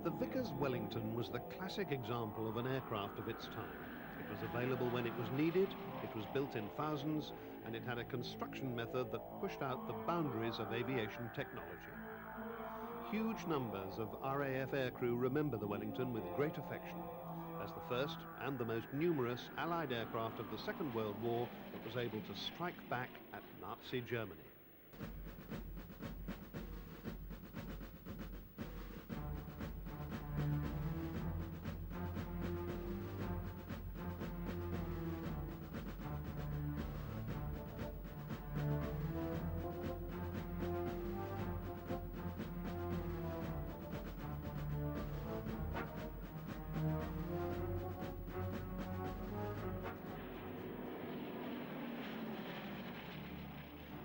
The Vickers Wellington was the classic example of an aircraft of its time. It was available when it was needed, it was built in thousands, and it had a construction method that pushed out the boundaries of aviation technology. Huge numbers of RAF aircrew remember the Wellington with great affection, as the first and the most numerous Allied aircraft of the Second World War that was able to strike back at Nazi Germany.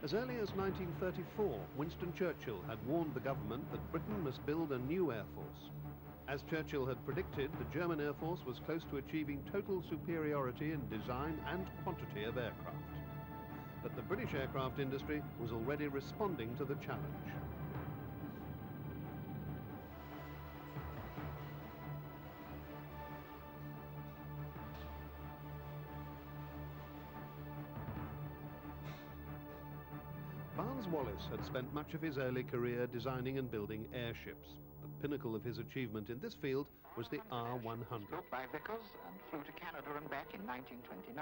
As early as 1934, Winston Churchill had warned the government that Britain must build a new air force. As Churchill had predicted, the German air force was close to achieving total superiority in design and quantity of aircraft. But the British aircraft industry was already responding to the challenge. Wallace had spent much of his early career designing and building airships. The pinnacle of his achievement in this field was the R-100. Built by Vickers and flew to Canada and back in 1929.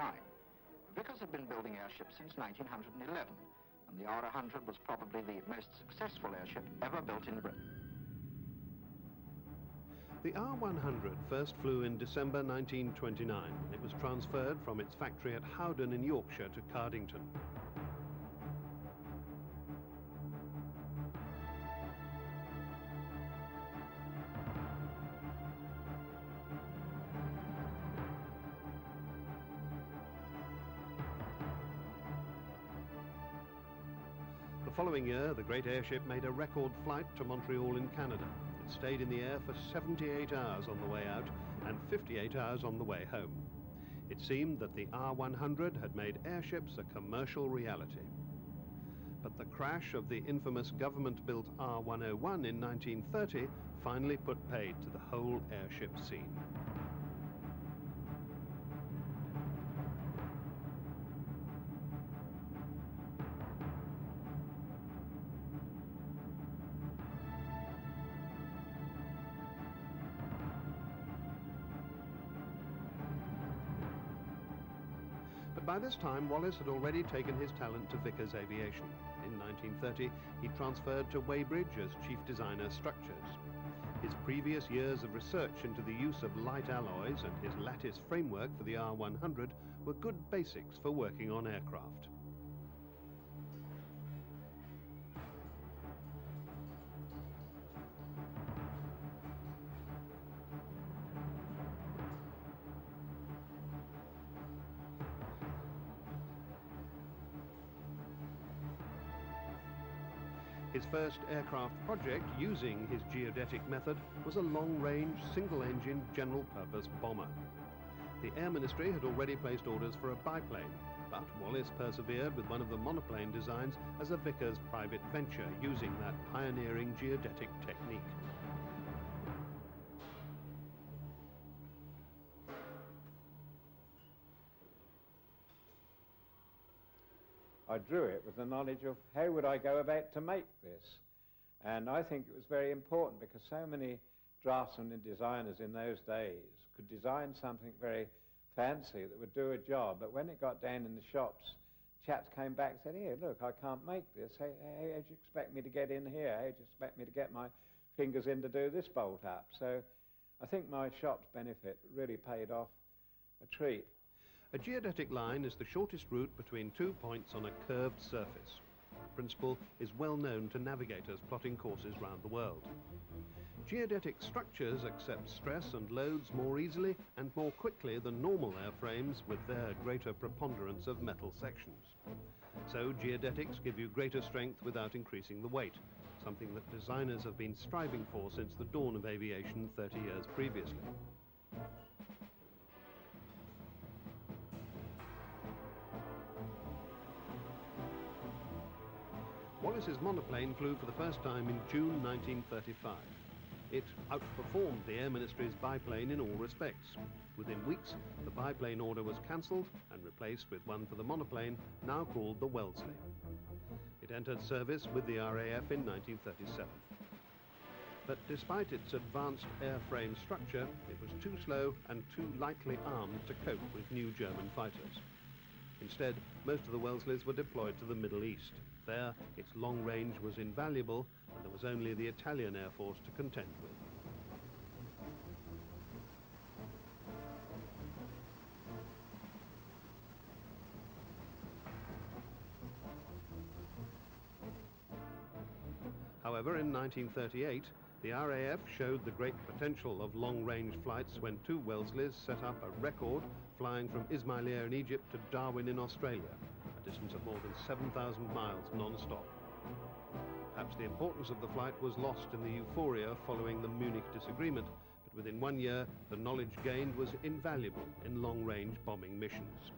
Vickers had been building airships since 1911, and the R-100 was probably the most successful airship ever built in Britain. The R-100 first flew in December 1929 when it was transferred from its factory at Howden in Yorkshire to Cardington. The following year, the great airship made a record flight to Montreal in Canada. It stayed in the air for 78 hours on the way out and 58 hours on the way home. It seemed that the R-100 had made airships a commercial reality. But the crash of the infamous government-built R-101 in 1930 finally put paid to the whole airship scene. By this time, Wallace had already taken his talent to Vickers Aviation. In 1930, he transferred to Weybridge as chief designer structures. His previous years of research into the use of light alloys and his lattice framework for the R-100 were good basics for working on aircraft. His first aircraft project using his geodetic method was a long-range, single-engine, general-purpose bomber. The Air Ministry had already placed orders for a biplane, but Wallace persevered with one of the monoplane designs as a Vickers private venture using that pioneering geodetic technique. I drew it with the knowledge of how would I go about to make this. And I think it was very important because so many draftsmen and designers in those days could design something very fancy that would do a job, but when it got down in the shops, chaps came back and said, here, look, I can't make this. How do you expect me to get in here? How do you expect me to get my fingers in to do this bolt up? So I think my shop's benefit really paid off a treat. A geodetic line is the shortest route between 2 points on a curved surface. The principle is well known to navigators plotting courses round the world. Geodetic structures accept stress and loads more easily and more quickly than normal airframes with their greater preponderance of metal sections. So geodetics give you greater strength without increasing the weight, something that designers have been striving for since the dawn of aviation 30 years previously. Wallace's monoplane flew for the first time in June 1935. It outperformed the Air Ministry's biplane in all respects. Within weeks, the biplane order was cancelled and replaced with one for the monoplane, now called the Wellesley. It entered service with the RAF in 1937. But despite its advanced airframe structure, it was too slow and too lightly armed to cope with new German fighters. Instead, most of the Wellesleys were deployed to the Middle East. There, its long range was invaluable, and there was only the Italian Air Force to contend with. However, in 1938, the RAF showed the great potential of long-range flights when two Wellesleys set up a record flying from Ismailia in Egypt to Darwin in Australia, a distance of more than 7,000 miles non-stop. Perhaps the importance of the flight was lost in the euphoria following the Munich disagreement, but within 1 year, the knowledge gained was invaluable in long-range bombing missions.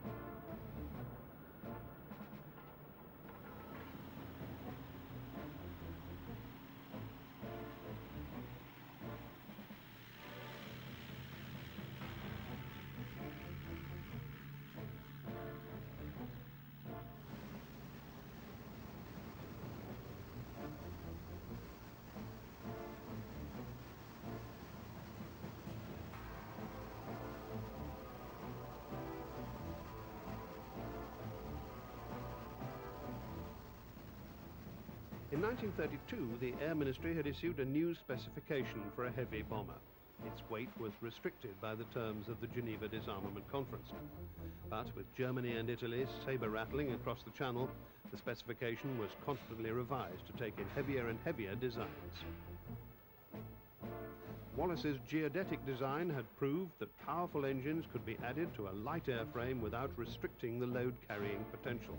In 1932, the Air Ministry had issued a new specification for a heavy bomber. Its weight was restricted by the terms of the Geneva Disarmament Conference. But with Germany and Italy saber-rattling across the Channel, the specification was constantly revised to take in heavier and heavier designs. Wallace's geodetic design had proved that powerful engines could be added to a light airframe without restricting the load-carrying potential.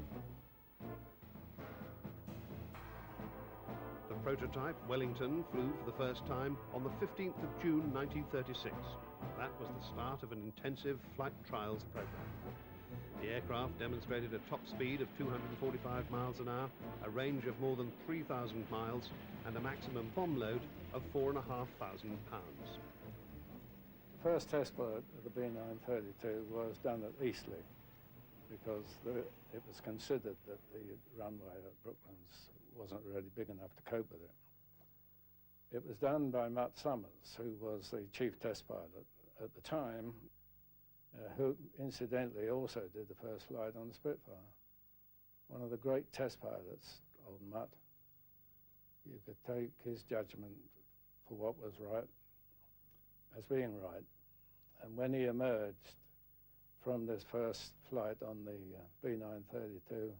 The prototype Wellington flew for the first time on the 15th of June 1936. That was the start of an intensive flight trials program. The aircraft demonstrated a top speed of 245 miles an hour, a range of more than 3,000 miles, and a maximum bomb load of 4,500 pounds. The first test flight of the B932 was done at Eastleigh because it was considered that the runway at Brooklands wasn't really big enough to cope with it. It was done by Mutt Summers, who was the chief test pilot at the time, who incidentally also did the first flight on the Spitfire. One of the great test pilots, old Mutt. You could take his judgment for what was right as being right. And when he emerged from this first flight on the B932,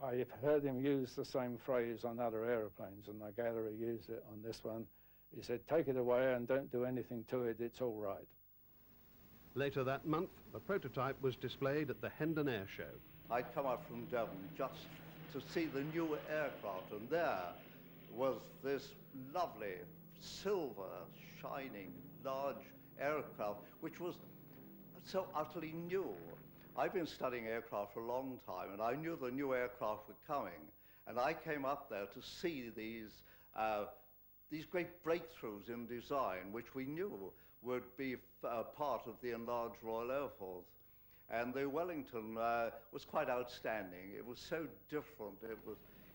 I've heard him use the same phrase on other aeroplanes, and I gather he used it on this one. He said, "Take it away and don't do anything to it, it's all right." Later that month, the prototype was displayed at the Hendon Air Show. I'd come up from Devon just to see the new aircraft, and there was this lovely, silver, shining, large aircraft, which was so utterly new. I've been studying aircraft for a long time, and I knew the new aircraft were coming, and I came up there to see these great breakthroughs in design, which we knew would be part of the enlarged Royal Air Force. And the Wellington was quite outstanding. It was so different.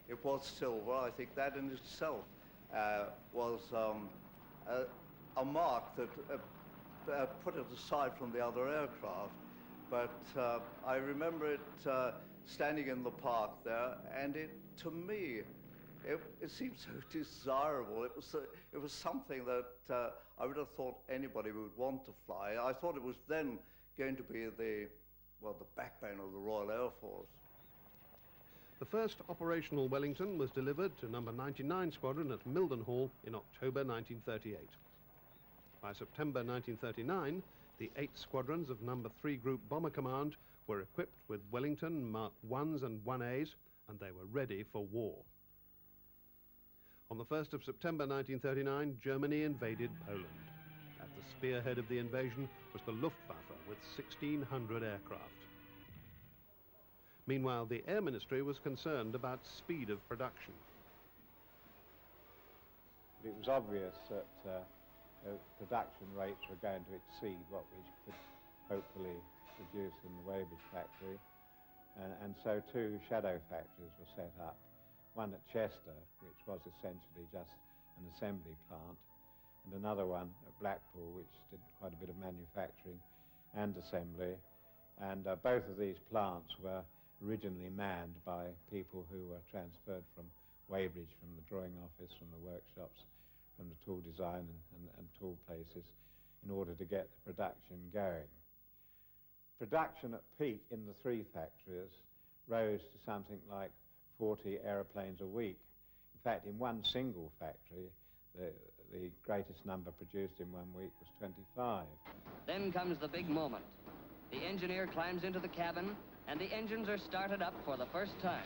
It was silver. I think that in itself was a mark that put it aside from the other aircraft. But I remember it standing in the park there, and to me, it seemed so desirable. It was something that I would have thought anybody would want to fly. I thought it was then going to be the backbone of the Royal Air Force. The first operational Wellington was delivered to number 99 Squadron at Mildenhall in October 1938. By September 1939, the 8 squadrons of number 3 Group Bomber Command were equipped with Wellington Mark 1s and 1As, and they were ready for war. On the 1st of September 1939, Germany invaded Poland. At the spearhead of the invasion was the Luftwaffe with 1,600 aircraft. Meanwhile, the Air Ministry was concerned about speed of production. But it was obvious that production rates were going to exceed what we could hopefully produce in the Weybridge factory. And so two shadow factories were set up, one at Chester, which was essentially just an assembly plant, and another one at Blackpool, which did quite a bit of manufacturing and assembly. And both of these plants were originally manned by people who were transferred from Weybridge, from the drawing office, from the workshops, from the tool design and tool places, in order to get the production going. Production at peak in the three factories rose to something like 40 aeroplanes a week. In fact, in one single factory, the greatest number produced in 1 week was 25. Then comes the big moment. The engineer climbs into the cabin, and the engines are started up for the first time.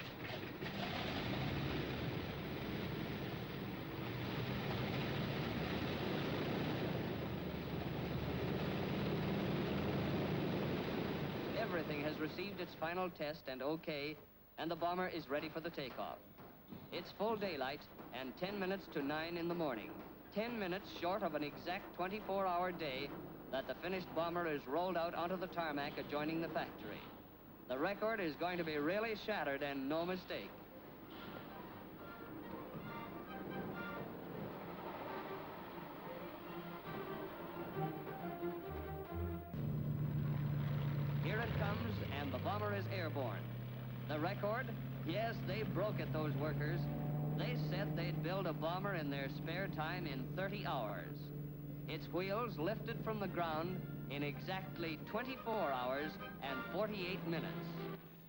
Everything has received its final test and okay, and the bomber is ready for the takeoff. It's full daylight and 10 minutes to 9 in the morning. 10 minutes short of an exact 24-hour day that the finished bomber is rolled out onto the tarmac adjoining the factory. The record is going to be really shattered and no mistake. Here it comes, and the bomber is airborne. The record? Yes, they broke it, those workers. They said they'd build a bomber in their spare time in 30 hours. Its wheels lifted from the ground in exactly 24 hours and 48 minutes.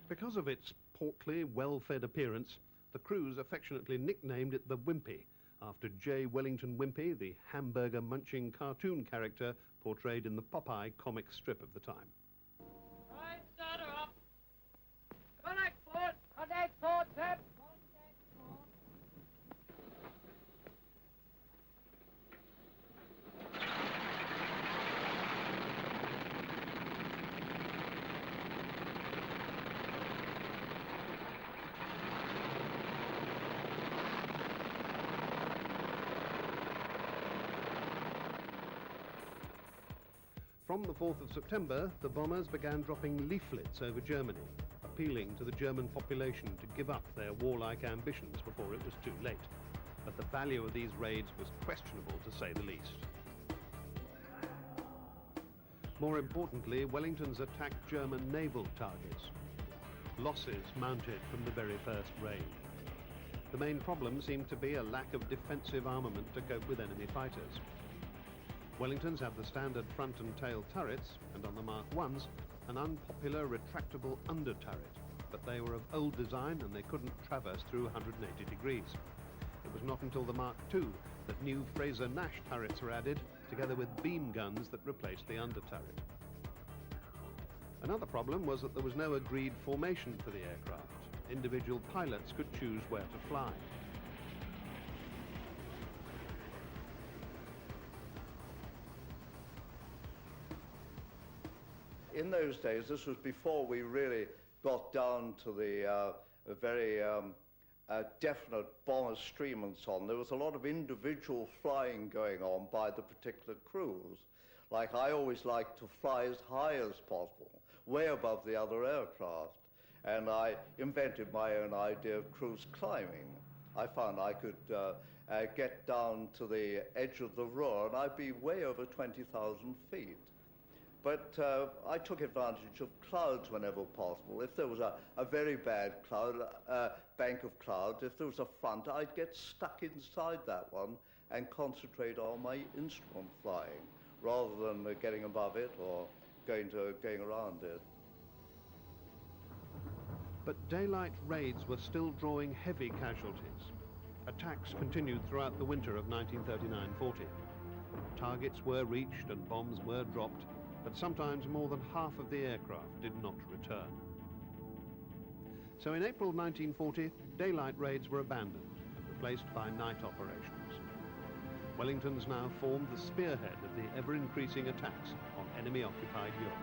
Because of its portly, well-fed appearance, the crews affectionately nicknamed it the Wimpy, after J. Wellington Wimpy, the hamburger-munching cartoon character portrayed in the Popeye comic strip of the time. Right, starter up. Connect port. Connect port, Pep. Contact port. From the 4th of September, the bombers began dropping leaflets over Germany, appealing to the German population to give up their warlike ambitions before it was too late. But the value of these raids was questionable, to say the least. More importantly, Wellington's attacked German naval targets. Losses mounted from the very first raid. The main problem seemed to be a lack of defensive armament to cope with enemy fighters. Wellingtons had the standard front and tail turrets, and on the Mark I's, an unpopular retractable under turret, but they were of old design and they couldn't traverse through 180 degrees. It was not until the Mark II that new Fraser-Nash turrets were added, together with beam guns that replaced the under turret. Another problem was that there was no agreed formation for the aircraft. Individual pilots could choose where to fly. In those days, this was before we really got down to the very definite bomber stream and so on. There was a lot of individual flying going on by the particular crews. Like, I always liked to fly as high as possible, way above the other aircraft. And I invented my own idea of cruise climbing. I found I could get down to the edge of the Ruhr, and I'd be way over 20,000 feet. But I took advantage of clouds whenever possible. If there was a very bad cloud, bank of clouds, if there was a front, I'd get stuck inside that one and concentrate on my instrument flying, rather than getting above it or going around it. But daylight raids were still drawing heavy casualties. Attacks continued throughout the winter of 1939-40. Targets were reached and bombs were dropped, but sometimes more than half of the aircraft did not return. So in April 1940, daylight raids were abandoned and replaced by night operations. Wellingtons now formed the spearhead of the ever-increasing attacks on enemy-occupied Europe.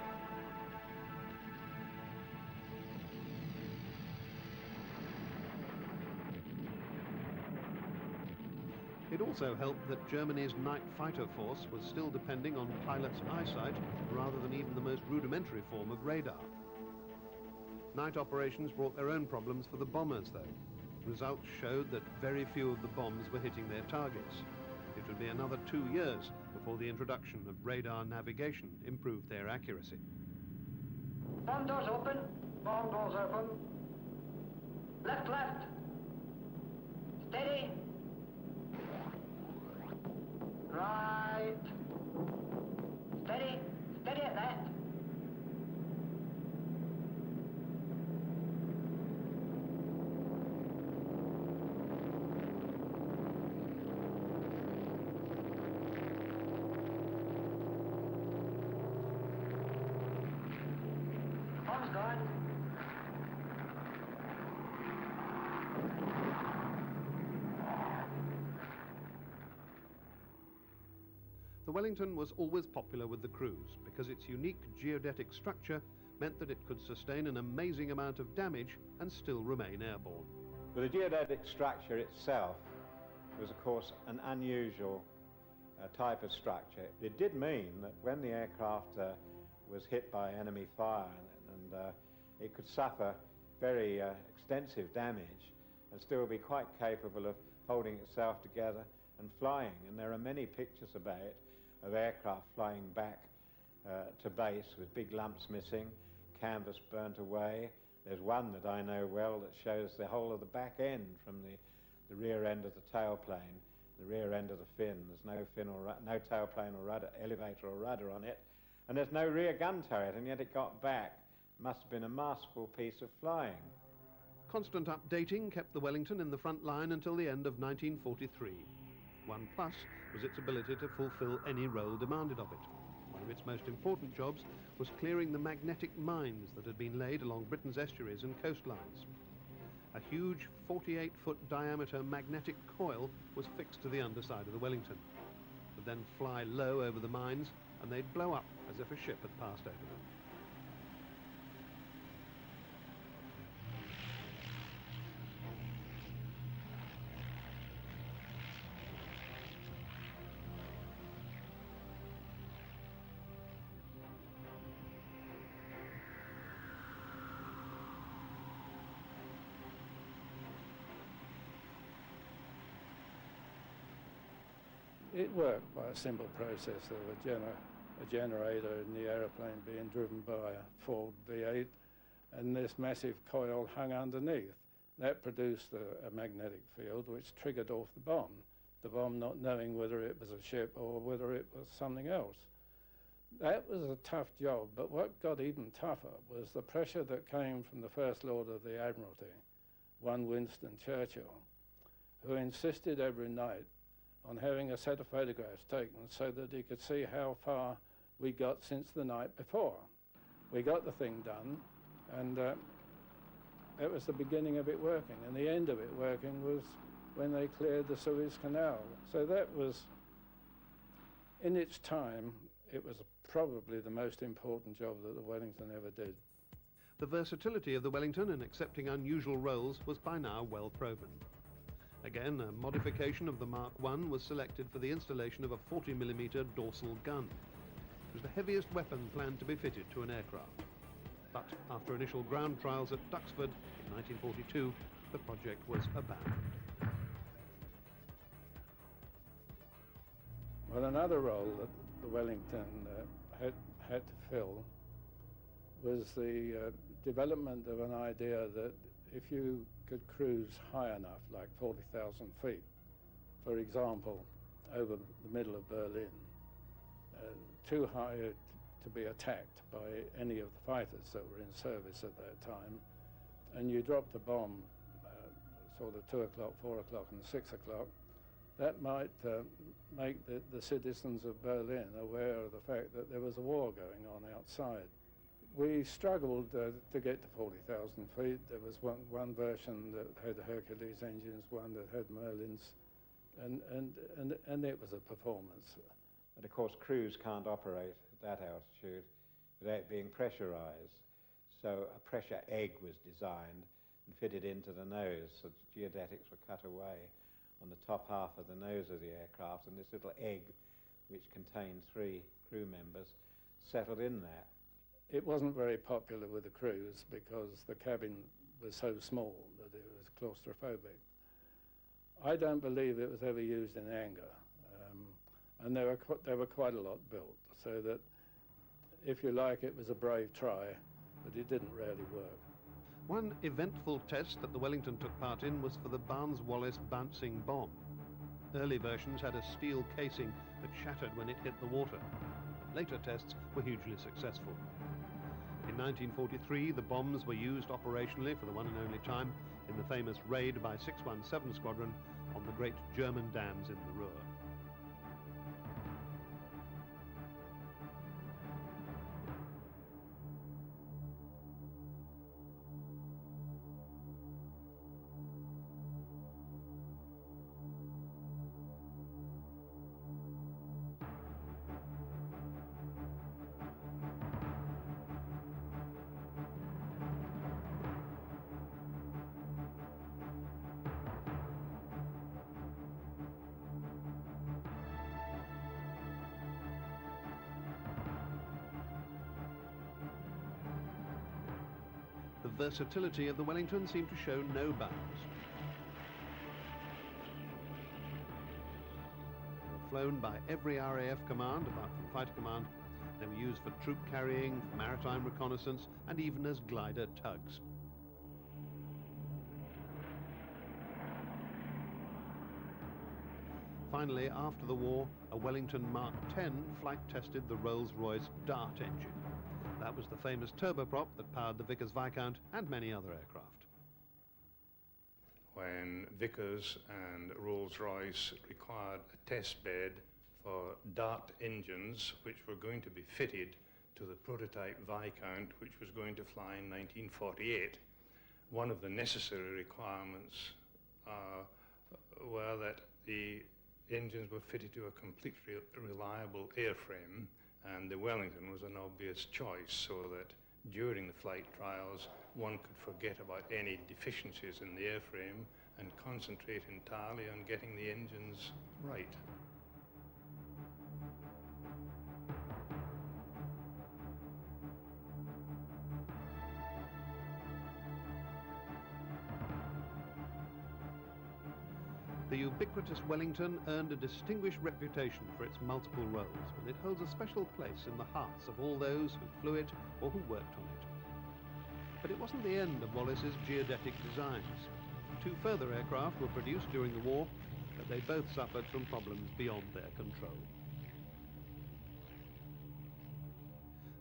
It also helped that Germany's night fighter force was still depending on pilots' eyesight rather than even the most rudimentary form of radar. Night operations brought their own problems for the bombers, though. Results showed that very few of the bombs were hitting their targets. It would be another 2 years before the introduction of radar navigation improved their accuracy. Bomb doors open. Bomb doors open. Left, left. Steady. Right. Steady. Steady at that. Bomb's gone. The Wellington was always popular with the crews because its unique geodetic structure meant that it could sustain an amazing amount of damage and still remain airborne. But the geodetic structure itself was, of course, an unusual type of structure. It did mean that when the aircraft was hit by enemy fire and it could suffer very extensive damage and still be quite capable of holding itself together and flying. And there are many pictures about it of aircraft flying back to base with big lumps missing, canvas burnt away. There's one that I know well that shows the whole of the back end from the rear end of the tailplane, the rear end of the fin. There's no fin or no tailplane or rudder, elevator or rudder on it, and there's no rear gun turret, and yet it got back. Must have been a masterful piece of flying. Constant updating kept the Wellington in the front line until the end of 1943. One plus was its ability to fulfill any role demanded of it. One of its most important jobs was clearing the magnetic mines that had been laid along Britain's estuaries and coastlines. A huge 48-foot diameter magnetic coil was fixed to the underside of the Wellington. It would then fly low over the mines and they'd blow up as if a ship had passed over them. It worked by a simple process of a generator in the aeroplane being driven by a Ford V8 and this massive coil hung underneath. That produced a magnetic field which triggered off the bomb not knowing whether it was a ship or whether it was something else. That was a tough job, but what got even tougher was the pressure that came from the First Lord of the Admiralty, one Winston Churchill, who insisted every night on having a set of photographs taken so that he could see how far we got since the night before. We got the thing done, and that was the beginning of it working, and the end of it working was when they cleared the Suez Canal. So that was, in its time, it was probably the most important job that the Wellington ever did. The versatility of the Wellington in accepting unusual roles was by now well proven. Again, a modification of the Mark I was selected for the installation of a 40mm dorsal gun. It was the heaviest weapon planned to be fitted to an aircraft. But after initial ground trials at Duxford in 1942, the project was abandoned. Well, another role that the Wellington had to fill was the development of an idea that if you could cruise high enough, like 40,000 feet, for example, over the middle of Berlin, too high to be attacked by any of the fighters that were in service at that time, and you dropped a bomb sort of 2 o'clock, 4 o'clock and 6 o'clock, that might make the citizens of Berlin aware of the fact that there was a war going on outside. We struggled to get to 40,000 feet. There was one version that had Hercules engines, one that had Merlins, and it was a performance. And of course, crews can't operate at that altitude without being pressurized. So a pressure egg was designed and fitted into the nose, so the geodetics were cut away on the top half of the nose of the aircraft, and this little egg, which contained 3 crew members, settled in there. It wasn't very popular with the crews because the cabin was so small that it was claustrophobic. I don't believe it was ever used in anger, and there were quite a lot built, so that, if you like, it was a brave try, but it didn't really work. One eventful test that the Wellington took part in was for the Barnes-Wallis bouncing bomb. Early versions had a steel casing that shattered when it hit the water. Later tests were hugely successful. In 1943, the bombs were used operationally for the one and only time in the famous raid by 617 Squadron on the great German dams in the Ruhr. The versatility of the Wellington seemed to show no bounds. They were flown by every RAF command, apart from Fighter Command. They were used for troop carrying, for maritime reconnaissance, and even as glider tugs. Finally, after the war, a Wellington Mark 10 flight tested the Rolls-Royce Dart engine. That was the famous turboprop that powered the Vickers Viscount and many other aircraft. When Vickers and Rolls-Royce required a test bed for Dart engines, which were going to be fitted to the prototype Viscount, which was going to fly in 1948, one of the necessary requirements were that the engines were fitted to a completely reliable airframe, and the Wellington was an obvious choice, so that during the flight trials one could forget about any deficiencies in the airframe and concentrate entirely on getting the engines right. The ubiquitous Wellington earned a distinguished reputation for its multiple roles, and it holds a special place in the hearts of all those who flew it or who worked on it. But it wasn't the end of Wallis's geodetic designs. 2 further aircraft were produced during the war, but they both suffered from problems beyond their control.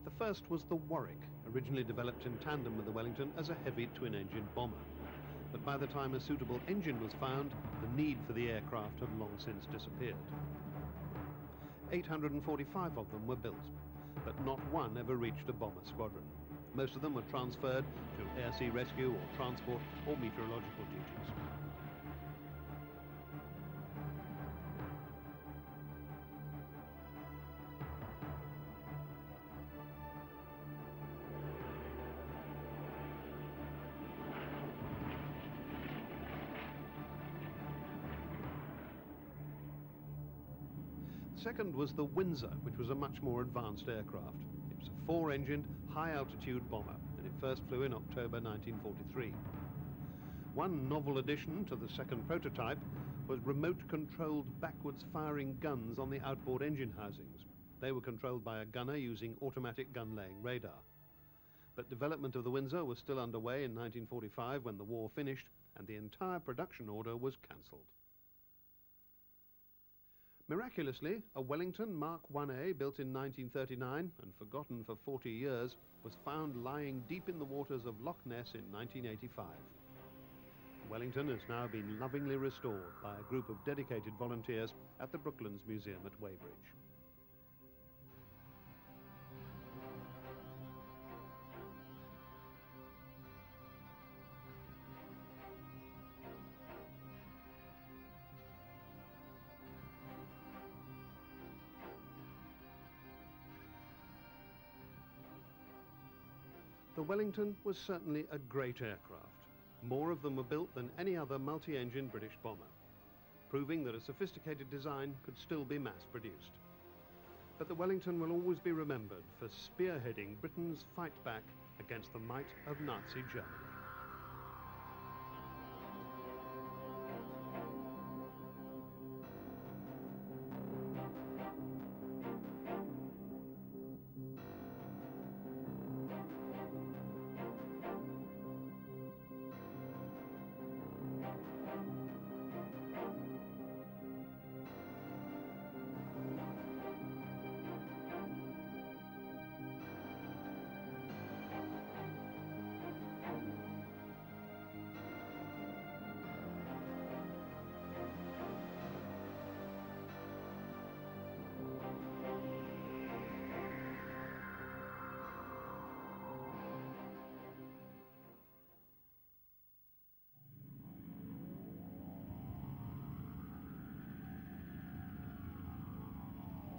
The first was the Warwick, originally developed in tandem with the Wellington as a heavy twin-engine bomber. But by the time a suitable engine was found, the need for the aircraft had long since disappeared. 845 of them were built, but not one ever reached a bomber squadron. Most of them were transferred to air-sea rescue or transport or meteorological duties. Second was the Windsor, which was a much more advanced aircraft. It was a 4-engined, high-altitude bomber, and it first flew in October 1943. One novel addition to the second prototype was remote-controlled backwards-firing guns on the outboard engine housings. They were controlled by a gunner using automatic gun-laying radar. But development of the Windsor was still underway in 1945 when the war finished, and the entire production order was cancelled. Miraculously, a Wellington Mark 1A built in 1939 and forgotten for 40 years was found lying deep in the waters of Loch Ness in 1985. Wellington has now been lovingly restored by a group of dedicated volunteers at the Brooklands Museum at Weybridge. The Wellington was certainly a great aircraft. More of them were built than any other multi-engine British bomber. proving that a sophisticated design could still be mass-produced. But the Wellington will always be remembered for spearheading Britain's fight back against the might of Nazi Germany.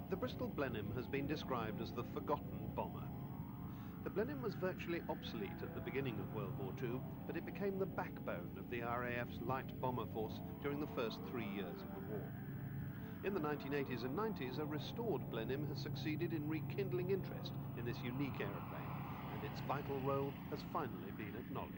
The Bristol Blenheim has been described as the forgotten bomber. The Blenheim was virtually obsolete at the beginning of World War II, but it became the backbone of the RAF's light bomber force during the first 3 years of the war. In the 1980s and 90s, a restored Blenheim has succeeded in rekindling interest in this unique aeroplane, and its vital role has finally been acknowledged.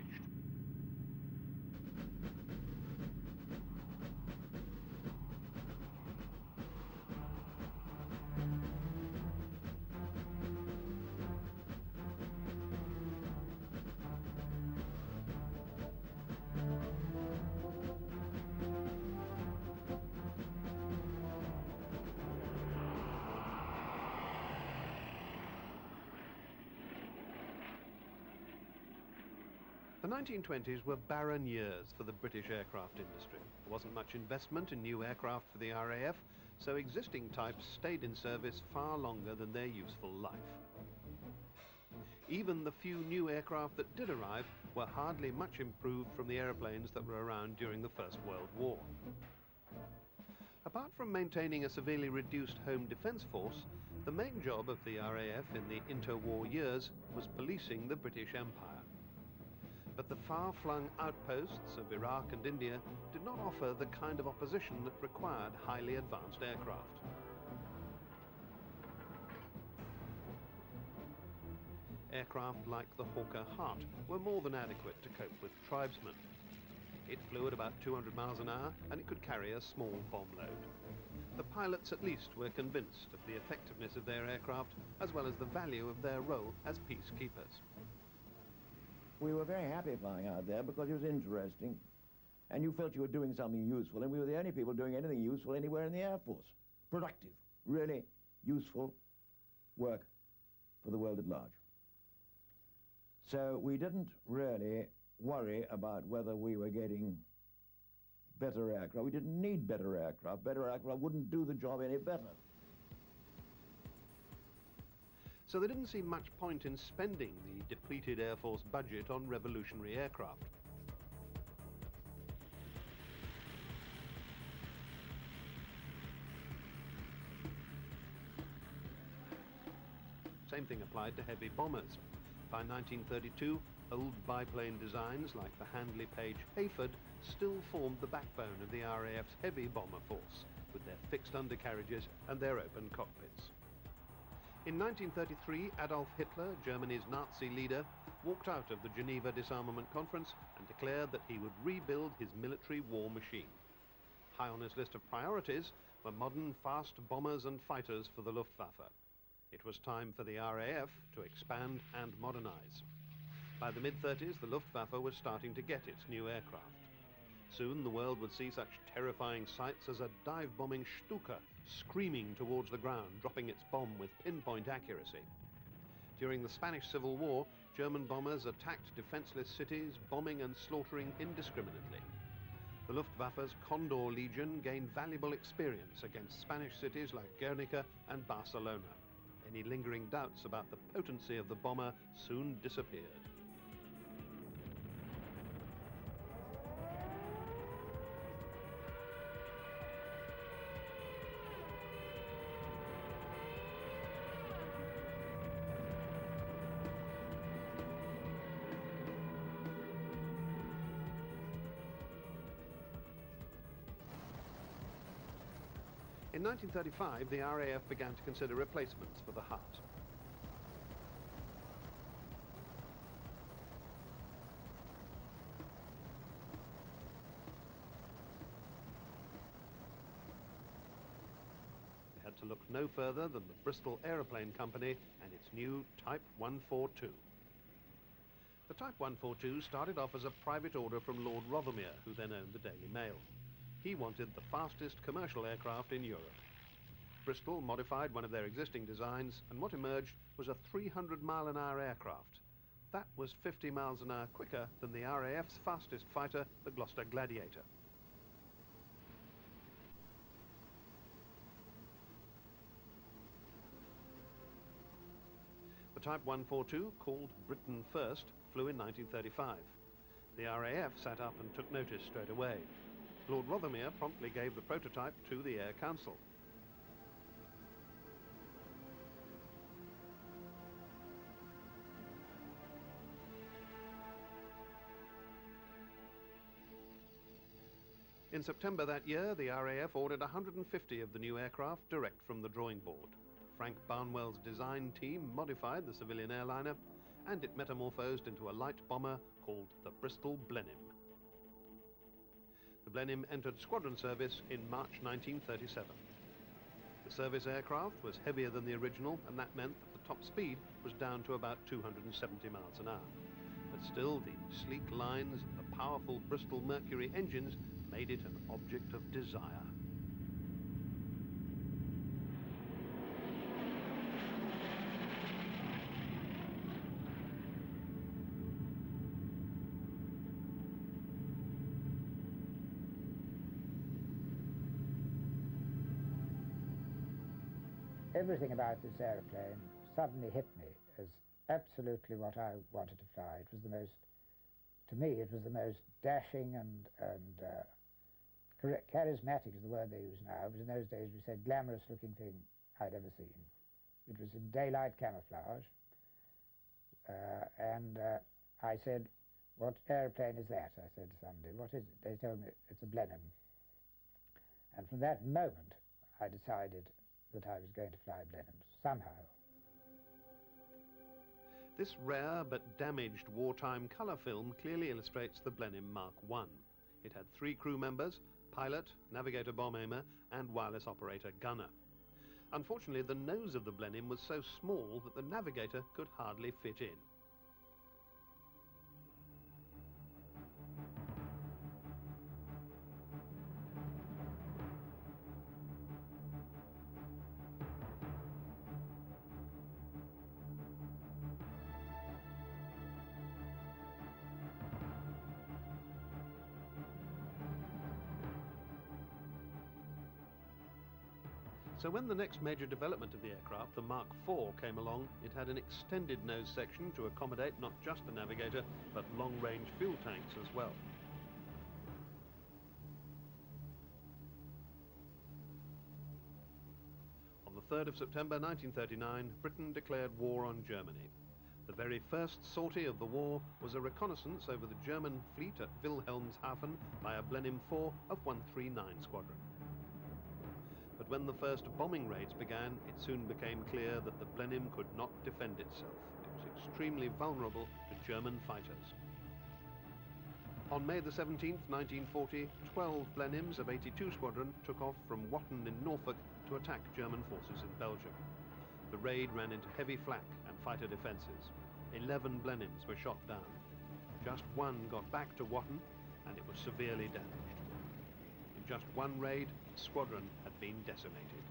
The 1920s were barren years for the British aircraft industry. There wasn't much investment in new aircraft for the RAF, so existing types stayed in service far longer than their useful life. Even the few new aircraft that did arrive were hardly much improved from the aeroplanes that were around during the First World War. Apart from maintaining a severely reduced home defence force, the main job of the RAF in the interwar years was policing the British Empire. But the far-flung outposts of Iraq and India did not offer the kind of opposition that required highly advanced aircraft. Aircraft like the Hawker Hart were more than adequate to cope with tribesmen. It flew at about 200 miles an hour, and it could carry a small bomb load. The pilots at least were convinced of the effectiveness of their aircraft, as well as the value of their role as peacekeepers. We were very happy flying out there because it was interesting, and you felt you were doing something useful, and we were the only people doing anything useful anywhere in the Air Force. Productive, really useful work for the world at large. So we didn't really worry about whether we were getting better aircraft. We didn't need better aircraft. Better aircraft wouldn't do the job any better. So there didn't seem much point in spending the depleted Air Force budget on revolutionary aircraft. Same thing applied to heavy bombers. By 1932, old biplane designs like the Handley Page Hayford still formed the backbone of the RAF's heavy bomber force, with their fixed undercarriages and their open cockpits. In 1933, Adolf Hitler, Germany's Nazi leader, walked out of the Geneva Disarmament Conference and declared that he would rebuild his military war machine. High on his list of priorities were modern fast bombers and fighters for the Luftwaffe. It was time for the RAF to expand and modernize. By the mid-30s, the Luftwaffe was starting to get its new aircraft. Soon the world would see such terrifying sights as a dive-bombing Stuka screaming towards the ground, dropping its bomb with pinpoint accuracy. During the Spanish Civil War, German bombers attacked defenseless cities, bombing and slaughtering indiscriminately. The Luftwaffe's Condor Legion gained valuable experience against Spanish cities like Guernica and Barcelona. Any lingering doubts about the potency of the bomber soon disappeared. In 1935, the RAF began to consider replacements for the Hart. They had to look no further than the Bristol Aeroplane Company and its new Type 142. The Type 142 started off as a private order from Lord Rothermere, who then owned the Daily Mail. He wanted the fastest commercial aircraft in Europe. Bristol modified one of their existing designs, and what emerged was a 300-mile-an-hour aircraft. That was 50 miles an hour quicker than the RAF's fastest fighter, the Gloucester Gladiator. The Type 142, called Britain First, flew in 1935. The RAF sat up and took notice straight away. Lord Rothermere promptly gave the prototype to the Air Council. In September that year, the RAF ordered 150 of the new aircraft direct from the drawing board. Frank Barnwell's design team modified the civilian airliner, and it metamorphosed into a light bomber called the Bristol Blenheim. The Blenheim entered squadron service in March 1937. The service aircraft was heavier than the original, and that meant that the top speed was down to about 270 miles an hour. But still, the sleek lines and the powerful Bristol Mercury engines made it an object of desire. Everything about this aeroplane suddenly hit me as absolutely what I wanted to fly. It was the most, to me, it was the most dashing and charismatic is the word they use now. It was in those days we said glamorous looking thing I'd ever seen. It was in daylight camouflage. I said, "What aeroplane is that?" I said to somebody. "What is it?" They told me it's a Blenheim. And from that moment I decided that I was going to fly Blenheims, somehow. This rare but damaged wartime colour film clearly illustrates the Blenheim Mark I. It had 3 crew members, pilot, navigator bomb aimer, and wireless operator gunner. Unfortunately, the nose of the Blenheim was so small that the navigator could hardly fit in. So when the next major development of the aircraft, the Mark IV, came along, it had an extended nose section to accommodate not just the navigator, but long-range fuel tanks as well. On the 3rd of September 1939, Britain declared war on Germany. The very first sortie of the war was a reconnaissance over the German fleet at Wilhelmshaven by a Blenheim 4 of 139 Squadron. But when the first bombing raids began, it soon became clear that the Blenheim could not defend itself. It was extremely vulnerable to German fighters. On May the 17th, 1940, 12 Blenheims of 82 Squadron took off from Watton in Norfolk to attack German forces in Belgium. The raid ran into heavy flak and fighter defences. 11 Blenheims were shot down. Just one got back to Watton, and it was severely damaged. In just one raid, the squadron had been decimated.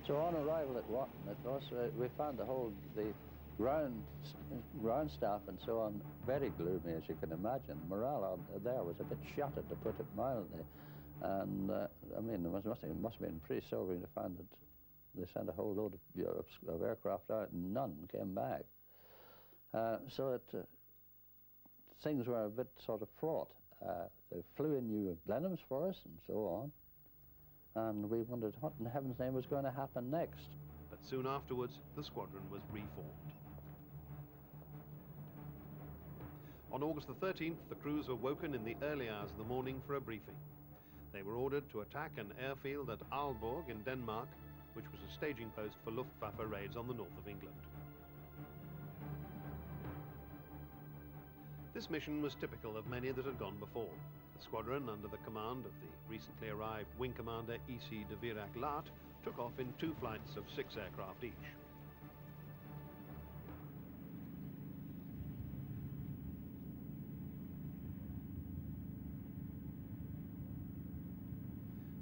So on arrival at Watton, of course, we found the ground staff and so on very gloomy, as you can imagine. Morale out there was a bit shattered, to put it mildly. And I mean, it must have been pretty sobering to find that they sent a whole load of aircraft out and none came back. Things were a bit sort of fraught. They flew in new Blenheims for us and so on. And we wondered what in heaven's name was going to happen next. But soon afterwards, the squadron was reformed. On August the 13th, the crews were woken in the early hours of the morning for a briefing. They were ordered to attack an airfield at Aalborg in Denmark, which was a staging post for Luftwaffe raids on the north of England. This mission was typical of many that had gone before. The squadron, under the command of the recently arrived Wing Commander E.C. de Virac-Laat, took off in 2 flights of 6 aircraft each.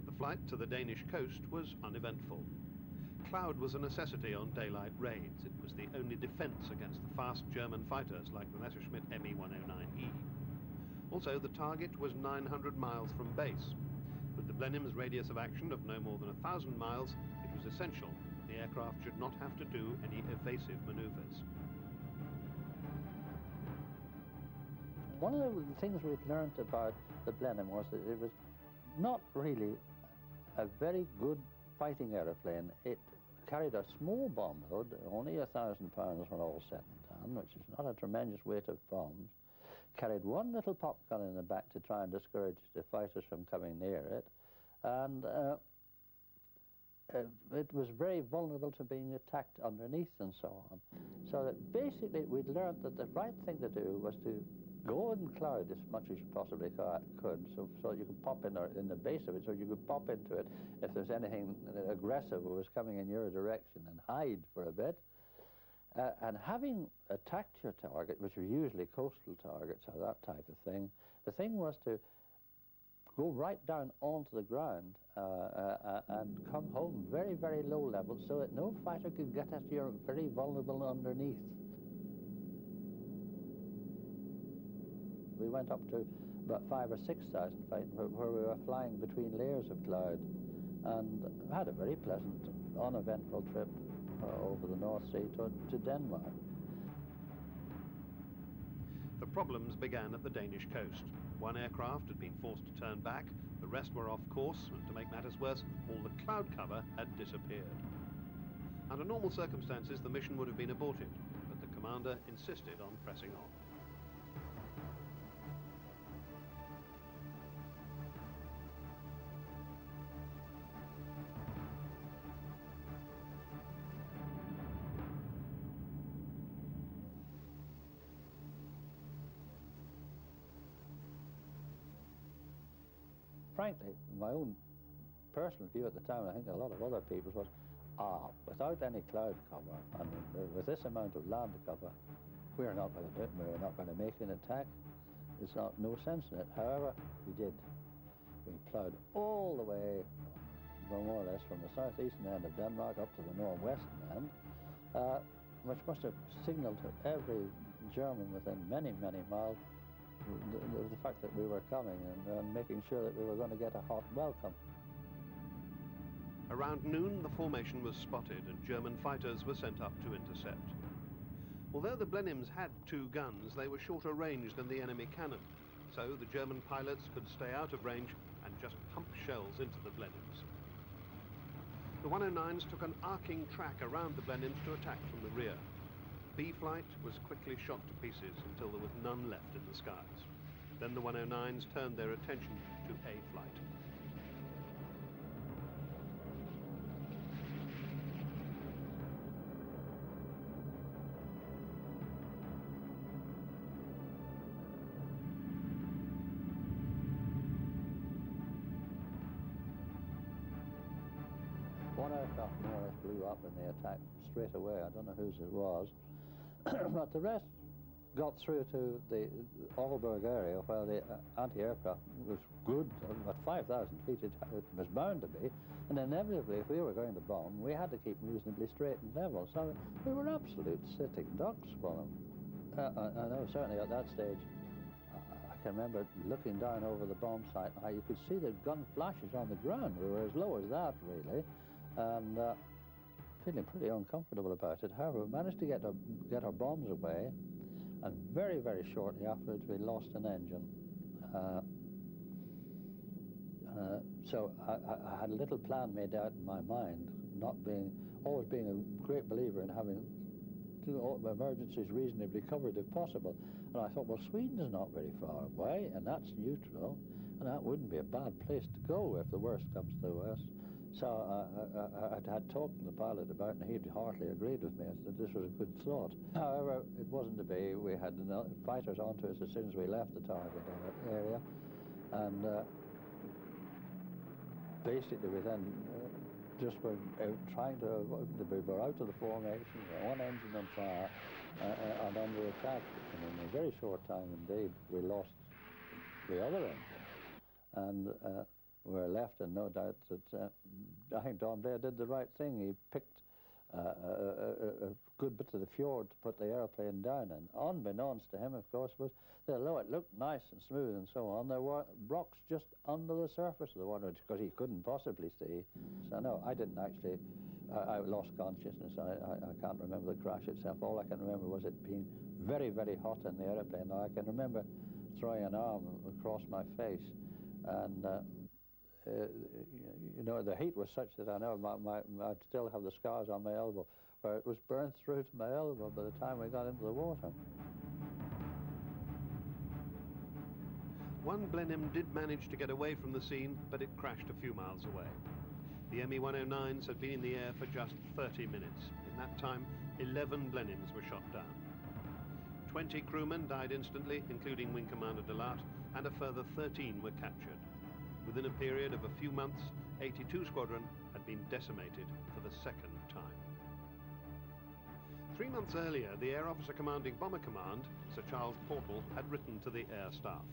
The flight to the Danish coast was uneventful. Cloud was a necessity on daylight raids. It was the only defense against the fast German fighters like the Messerschmitt Me-109E. Also, the target was 900 miles from base. With the Blenheim's radius of action of no more than 1,000 miles, it was essential the aircraft should not have to do any evasive maneuvers. One of the things we'd learned about the Blenheim was that it was not really a very good fighting aeroplane. It carried a small bomb load, only 1,000 pounds when all said and done, which is not a tremendous weight of bombs. Carried one little pop gun in the back to try and discourage the fighters from coming near it, and it was very vulnerable to being attacked underneath and so on. So that basically we'd learned that the right thing to do was to go in cloud as much as you possibly could, so you could pop in the base of it, so you could pop into it if there's anything aggressive that was coming in your direction, and hide for a bit. And having attacked your target, which were usually coastal targets or that type of thing, the thing was to go right down onto the ground and come home very, very low level so that no fighter could get at you very vulnerable underneath. We went up to about 5,000 or 6,000 feet where we were flying between layers of cloud, and had a very pleasant, uneventful trip over the North Sea to Denmark. The problems began at the Danish coast. One aircraft had been forced to turn back, the rest were off course, and to make matters worse, all the cloud cover had disappeared. Under normal circumstances, the mission would have been aborted, but the commander insisted on pressing on. Frankly, my own personal view at the time, and I think a lot of other people's, was, without any cloud cover, and with this amount of land cover, we're not going to do it, we're not going to make an attack. There's no sense in it. However, we did. We ploughed all the way, more or less, from the southeastern end of Denmark up to the northwestern end, which must have signaled to every German within many, many miles the fact that we were coming, and making sure that we were going to get a hot welcome. Around noon, the formation was spotted and German fighters were sent up to intercept. Although the Blenheims had 2 guns, they were shorter range than the enemy cannon, so the German pilots could stay out of range and just pump shells into the Blenheims. The 109s took an arcing track around the Blenheims to attack from the rear. B flight was quickly shot to pieces until there was none left in the skies. Then the 109s turned their attention to A flight. One aircraft more or less blew up and they attacked straight away. I don't know whose it was. But the rest got through to the Aalborg area where the anti-aircraft was good, at 5,000 feet it was bound to be, and inevitably if we were going to bomb we had to keep reasonably straight and level, so we were absolute sitting ducks for them. I know certainly at that stage I can remember looking down over the bomb site, how you could see the gun flashes on the ground. We were as low as that really, and feeling pretty uncomfortable about it. However, we managed to get our bombs away, and very, very shortly afterwards we lost an engine. So I had a little plan made out in my mind, always being a great believer in having emergencies reasonably covered if possible. And I thought, well, Sweden's not very far away, and that's neutral. that wouldn't be a bad place to go if the worst comes to the worst. So I had talked to the pilot about it, and he'd heartily agreed with me that this was a good thought. However, it wasn't to be. We had fighters onto us as soon as we left the target area, and basically we then just were trying to, we were out of the formation, one engine on fire, and under attack. And in a very short time indeed, we lost the other engine. And we were left in no doubt that I think Don Blair did the right thing. He picked a good bit of the fjord to put the aeroplane down in. Unbeknownst to him, of course, was that although it looked nice and smooth and so on, there were rocks just under the surface of the water, because he couldn't possibly see. So no, I didn't actually, I lost consciousness. I can't remember the crash itself. All I can remember was it being very, very hot in the aeroplane. Now, I can remember throwing an arm across my face, and you know, the heat was such that I know I'd still have the scars on my elbow, where it was burnt through to my elbow by the time we got into the water. One Blenheim did manage to get away from the scene, but it crashed a few miles away. The ME-109s had been in the air for just 30 minutes. In that time, 11 Blenheims were shot down. 20 crewmen died instantly, including Wing Commander Delarte, and a further 13 were captured. Within a period of a few months, 82 Squadron had been decimated for the second time. 3 months earlier, the Air Officer Commanding Bomber Command, Sir Charles Portal, had written to the Air Staff.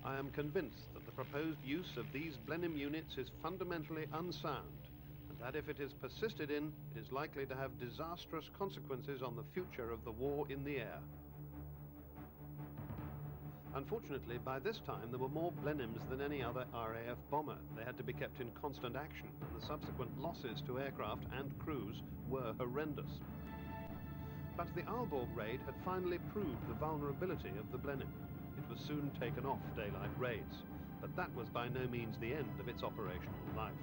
I am convinced that the proposed use of these Blenheim units is fundamentally unsound, and that if it is persisted in, it is likely to have disastrous consequences on the future of the war in the air. Unfortunately, by this time, there were more Blenheims than any other RAF bomber. They had to be kept in constant action, and the subsequent losses to aircraft and crews were horrendous. But the Aalborg raid had finally proved the vulnerability of the Blenheim. It was soon taken off daylight raids, but that was by no means the end of its operational life.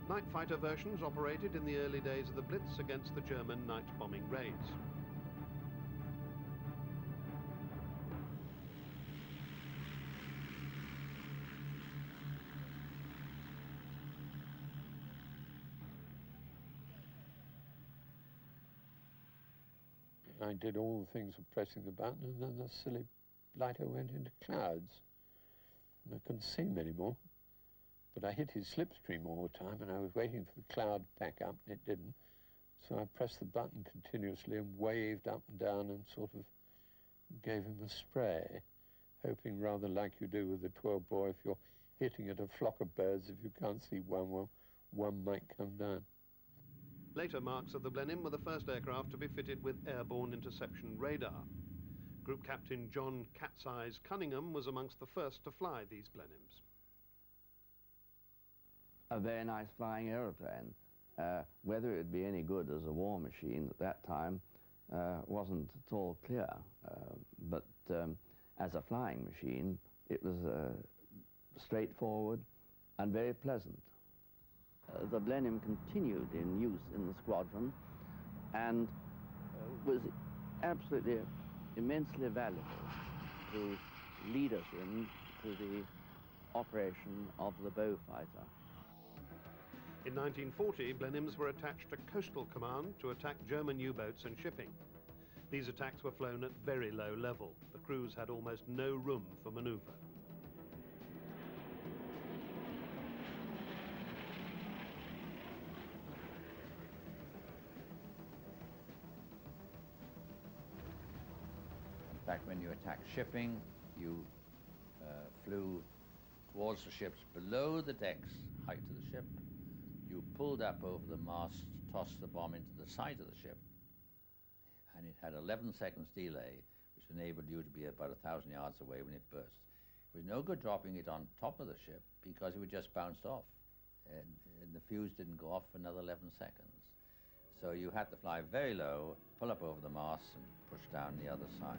Night fighter versions operated in the early days of the Blitz against the German night bombing raids. I did all the things of pressing the button, and then the silly lighter went into clouds. And I couldn't see him anymore. But I hit his slipstream all the time, and I was waiting for the cloud to back up, and it didn't. So I pressed the button continuously and waved up and down and sort of gave him a spray, hoping rather like you do with a 12 bore, if you're hitting at a flock of birds, if you can't see one, well, one might come down. Later marks of the Blenheim were the first aircraft to be fitted with airborne interception radar. Group Captain John Cat's Eyes Cunningham was amongst the first to fly these Blenheims. A very nice flying aeroplane. Whether it would be any good as a war machine at that time wasn't at all clear, but as a flying machine it was straightforward and very pleasant. The Blenheim continued in use in the squadron and was absolutely immensely valuable to lead us into the operation of the bow fighter. In 1940, Blenheims were attached to Coastal Command to attack German U-boats and shipping. These attacks were flown at very low level. The crews had almost no room for maneuver. In fact, when you attacked shipping, you flew towards the ships below the decks, height of the ship. You pulled up over the mast, tossed the bomb into the side of the ship, and it had 11 seconds delay, which enabled you to be about 1,000 yards away when it burst. It was no good dropping it on top of the ship because it would just bounce off, and the fuse didn't go off for another 11 seconds. So you had to fly very low, pull up over the mast, and push down the other side.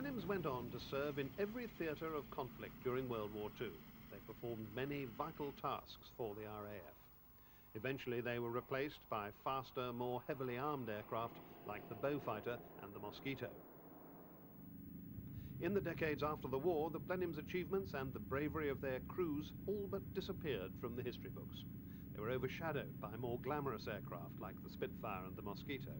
Blenheims went on to serve in every theatre of conflict during World War II. They performed many vital tasks for the RAF. Eventually they were replaced by faster, more heavily armed aircraft like the Beaufighter and the Mosquito. In the decades after the war, the Blenheims' achievements and the bravery of their crews all but disappeared from the history books. They were overshadowed by more glamorous aircraft like the Spitfire and the Mosquito.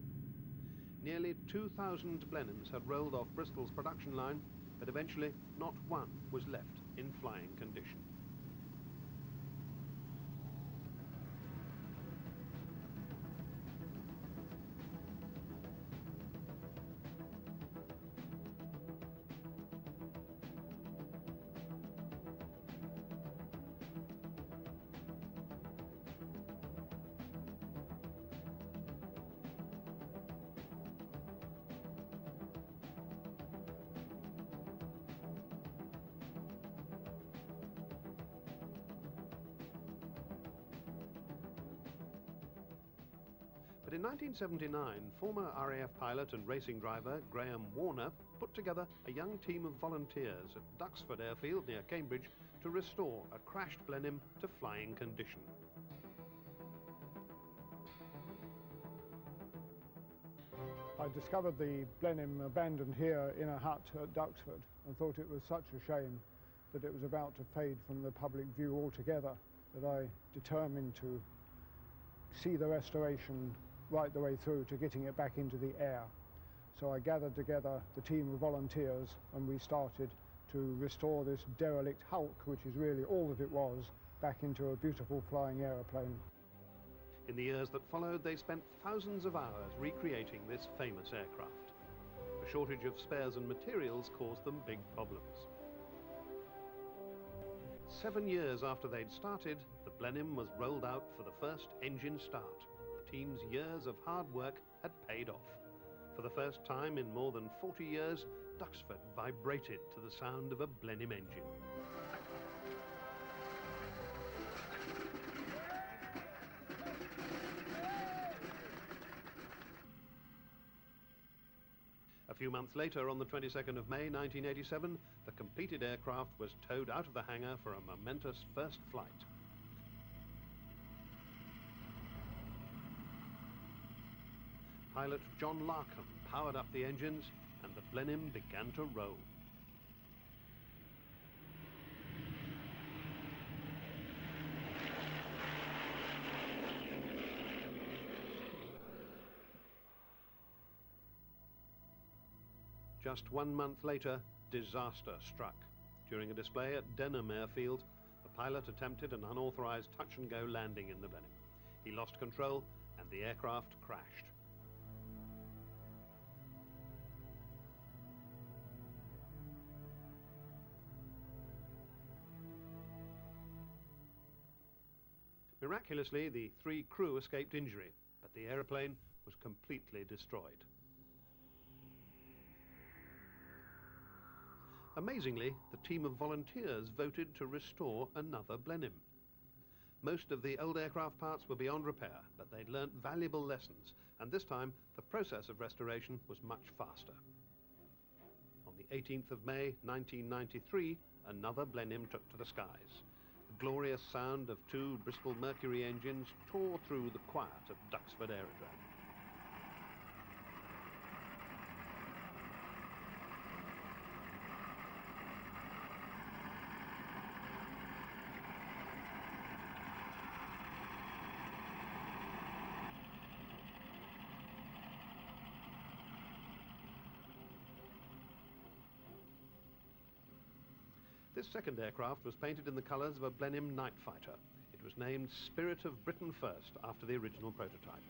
Nearly 2,000 Blenheims had rolled off Bristol's production line, but eventually not one was left in flying condition. But in 1979, former RAF pilot and racing driver Graham Warner put together a young team of volunteers at Duxford Airfield near Cambridge to restore a crashed Blenheim to flying condition. I discovered the Blenheim abandoned here in a hut at Duxford and thought it was such a shame that it was about to fade from the public view altogether that I determined to see the restoration right the way through to getting it back into the air. So I gathered together the team of volunteers and we started to restore this derelict hulk, which is really all that it was, back into a beautiful flying aeroplane. In the years that followed, they spent thousands of hours recreating this famous aircraft. The shortage of spares and materials caused them big problems. 7 years after they'd started, the Blenheim was rolled out for the first engine start. The team's years of hard work had paid off. For the first time in more than 40 years, Duxford vibrated to the sound of a Blenheim engine. A few months later, on the 22nd of May 1987, the completed aircraft was towed out of the hangar for a momentous first flight. Pilot John Larkham powered up the engines and the Blenheim began to roll. Just 1 month later, disaster struck. During a display at Denham Airfield, the pilot attempted an unauthorized touch-and-go landing in the Blenheim. He lost control and the aircraft crashed. Miraculously, the 3 crew escaped injury, but the aeroplane was completely destroyed. Amazingly, the team of volunteers voted to restore another Blenheim. Most of the old aircraft parts were beyond repair, but they'd learnt valuable lessons, and this time the process of restoration was much faster. On the 18th of May 1993, another Blenheim took to the skies. The glorious sound of 2 Bristol Mercury engines tore through the quiet of Duxford Aerodrome. This second aircraft was painted in the colours of a Blenheim night fighter. It was named Spirit of Britain First after the original prototype.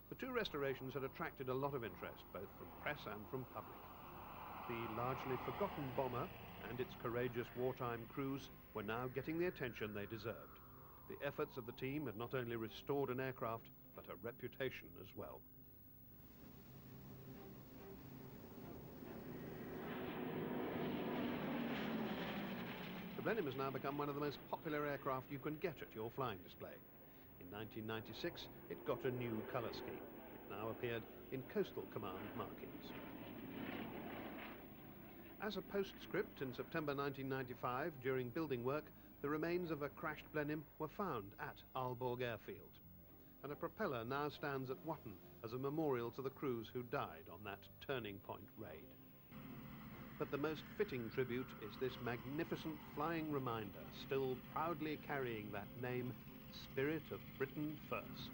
The 2 restorations had attracted a lot of interest, both from press and from public. The largely forgotten bomber and its courageous wartime crews were now getting the attention they deserved. The efforts of the team had not only restored an aircraft, but a reputation as well. Blenheim has now become one of the most popular aircraft you can get at your flying display. In 1996, it got a new colour scheme. It now appeared in Coastal Command markings. As a postscript, in September 1995, during building work, the remains of a crashed Blenheim were found at Aalborg Airfield. And a propeller now stands at Watton as a memorial to the crews who died on that turning point raid. But the most fitting tribute is this magnificent flying reminder, still proudly carrying that name, Spirit of Britain First.